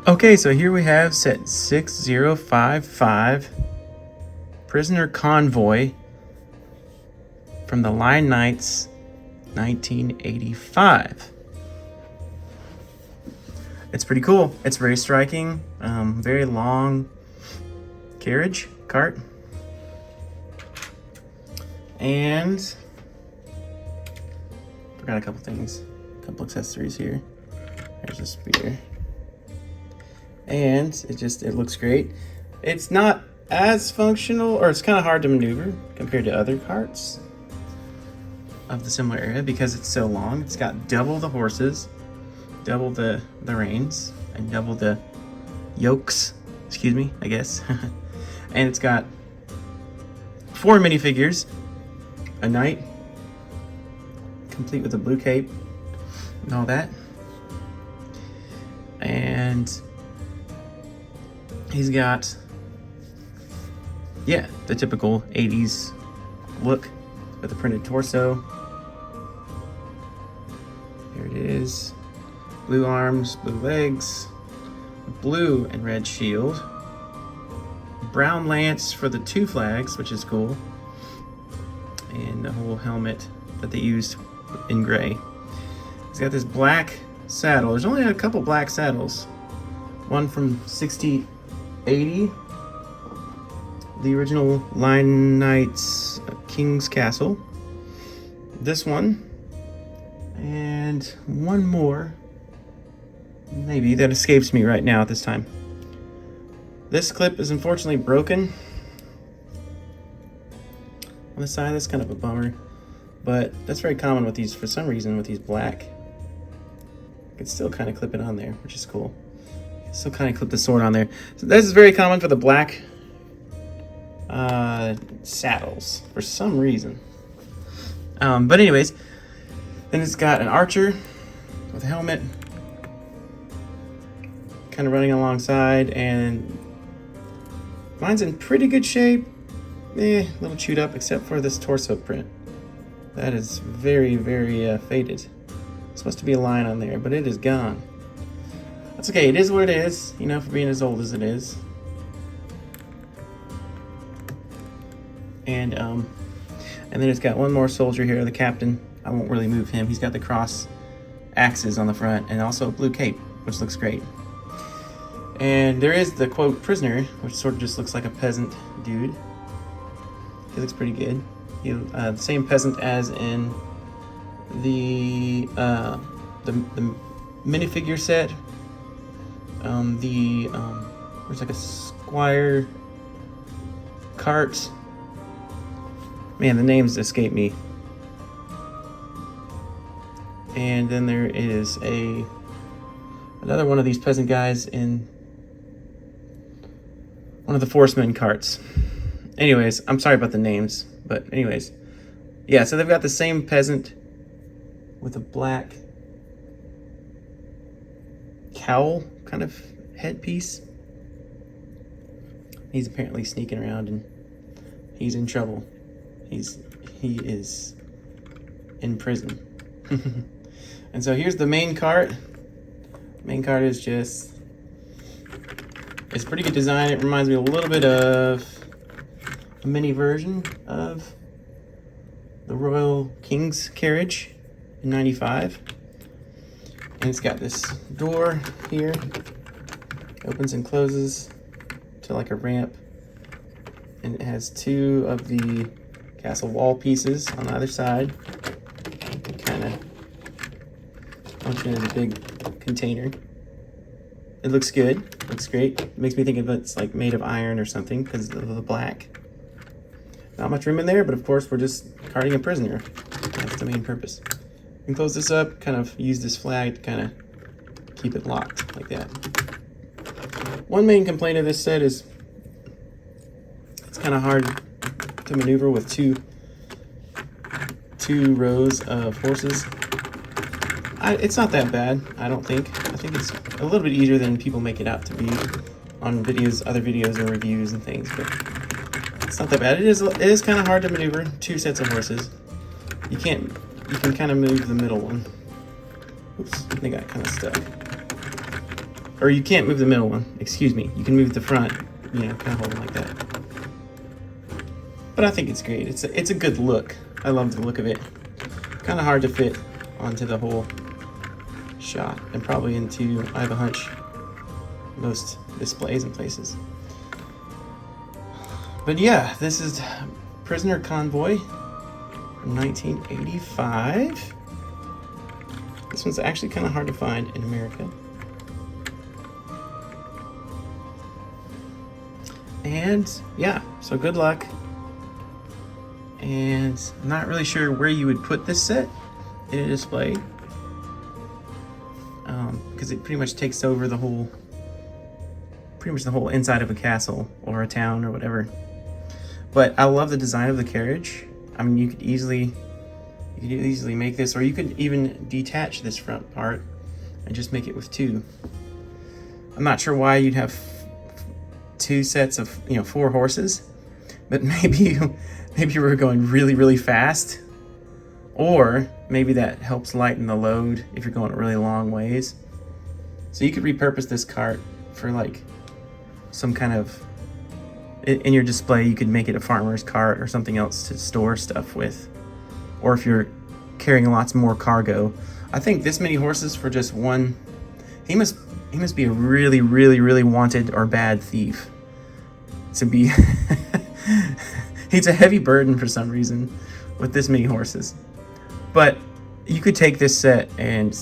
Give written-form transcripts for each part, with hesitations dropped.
Okay, so here we have set 6055 Prisoner Convoy from the Lion Knights 1985. It's pretty cool. It's very striking, very long carriage, cart. And forgot a couple things, a couple accessories here. There's a spear. And it looks great. It's not as functional, or it's kind of hard to maneuver compared to other carts of the similar era because it's so long. It's got double the horses, double the reins, and double the yokes, excuse me, I guess. And it's got 4 minifigures, a knight, complete with a blue cape and all that. And he's got, yeah, the typical 80s look with the printed torso. Here it is. Blue arms, blue legs, blue and red shield, brown lance for the 2 flags, which is cool, and the whole helmet that they used in gray. He's got this black saddle. There's only a couple black saddles. One from 6080, the original Lion Knights King's Castle. This one, and one more, maybe, that escapes me right now at this time. This clip is unfortunately broken on the side. That's kind of a bummer, but that's very common with these, for some reason, with these black. You can still kind of clip it on there, which is cool. Still kind of clip the sword on there. So this is very common for the black saddles for some reason. But anyways, then it's got an archer with a helmet, kind of running alongside, and mine's in pretty good shape. A little chewed up, except for this torso print. That is very, very faded. It's supposed to be a line on there, but it is gone. That's okay, it is what it is, you know, for being as old as it is. And then it's got one more soldier here, the captain. I won't really move him. He's got the cross axes on the front, and also a blue cape, which looks great. And there is the quote prisoner, which sort of just looks like a peasant dude. He looks pretty good. He, the same peasant as in the minifigure set. There's like a squire cart. Man, the names escape me. And then there is another one of these peasant guys in one of the forcemen carts. Anyways, I'm sorry about the names, but anyways. Yeah, so they've got the same peasant with a black cowl kind of headpiece. He's apparently sneaking around and he's in trouble. He is in prison. And so here's the main cart. Main cart is just, it's pretty good design. It reminds me a little bit of a mini version of the Royal King's carriage in 95. And it's got this door here. Opens and closes to like a ramp. And it has 2 of the castle wall pieces on either side. Kind of function as a big container. It looks good. Looks great. It makes me think of it's like made of iron or something because of the black. Not much room in there, but of course we're just carting a prisoner. That's the main purpose. You can close this up, kind of use this flag to kind of keep it locked like that. One main complaint of this set is it's kind of hard to maneuver with two rows of horses. It's not that bad, I don't think. I think it's a little bit easier than people make it out to be on videos, other videos or reviews and things, but it's not that bad. It is kind of hard to maneuver 2 sets of horses. You can kind of move the middle one. Oops, they got kind of stuck. Or you can't move the middle one, excuse me. You can move the front, you know, kind of hold it like that. But I think it's great. It's a good look. I love the look of it. Kind of hard to fit onto the whole shot, and probably into, I have a hunch, most displays and places. But yeah, this is Prisoner Convoy from 1985. This one's actually kind of hard to find in America. And yeah, so good luck. And I'm not really sure where you would put this set in a display, because it pretty much takes over the whole, inside of a castle or a town or whatever. But I love the design of the carriage. I mean, you could easily make this, or you could even detach this front part and just make it with two. I'm not sure why you'd have two sets of, 4 horses, but maybe you were going really, really fast, or maybe that helps lighten the load if you're going really long ways. So you could repurpose this cart for like some kind of, in your display, you could make it a farmer's cart or something else to store stuff with. Or if you're carrying lots more cargo. I think this many horses for just one, he must be a really, really, really wanted or bad thief to be. He's a heavy burden for some reason with this many horses. But you could take this set and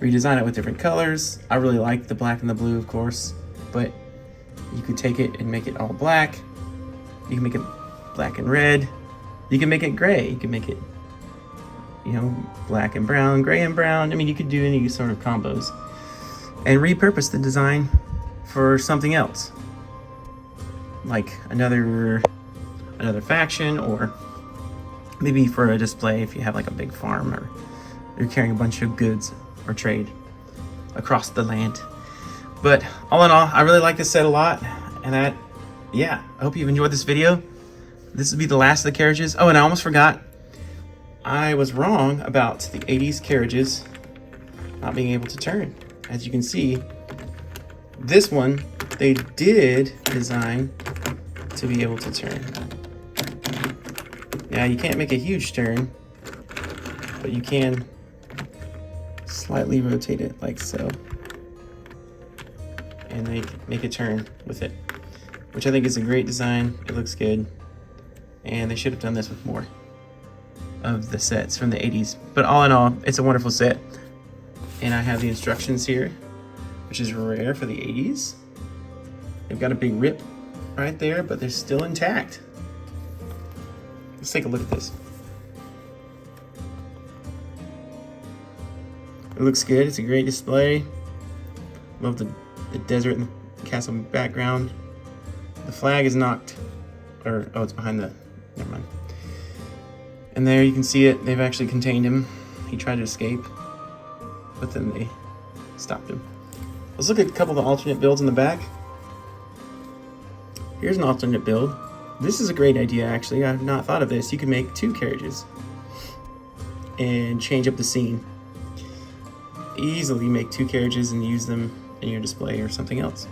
redesign it with different colors. I really like the black and the blue, of course, but you could take it and make it all black. You can make it black and red. You can make it gray. You can make it, black and brown, gray and brown. I mean, you could do any sort of combos and repurpose the design for something else, like another faction, or maybe for a display if you have like a big farm, or you're carrying a bunch of goods or trade across the land. But all in all, I really like this set a lot, and I hope you've enjoyed this video. This will be the last of the carriages. Oh, and I almost forgot, I was wrong about the 80s carriages not being able to turn. As you can see, this one they did design to be able to turn. Now, you can't make a huge turn, but you can slightly rotate it like so, and make a turn with it, which I think is a great design. It looks good, and they should have done this with more of the sets from the 80s. But all in all, it's a wonderful set, and I have the instructions here, which is rare for the 80s. They've got a big rip right there, but they're still intact. Let's take a look at this. It looks good. It's a great display. Love the desert and the castle background. The flag is knocked, it's behind the, never mind. And there you can see it. They've actually contained him. He tried to escape, but then they stopped him. Let's look at a couple of the alternate builds in the back. Here's an alternate build. This is a great idea, actually. I've not thought of this. You can make 2 carriages and change up the scene. Easily make 2 carriages and use them in your display or something else.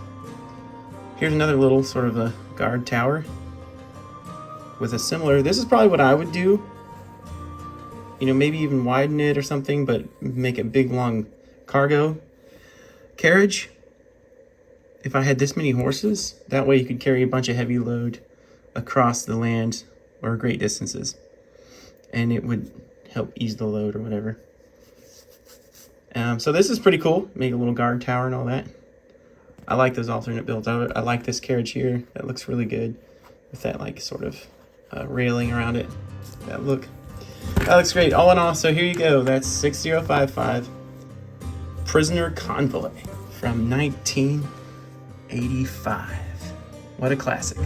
Here's another little sort of a guard tower with a similar, this is probably what I would do. Maybe even widen it or something, but make a big long cargo carriage. If I had this many horses, that way you could carry a bunch of heavy load across the land or great distances, and it would help ease the load or whatever. So this is pretty cool. Make a little guard tower and all that. I like those alternate builds. I like this carriage here. That looks really good with that like sort of railing around it. That looks great. All in all, so here you go. That's 6055 Prisoner Convoy from 1985. What a classic.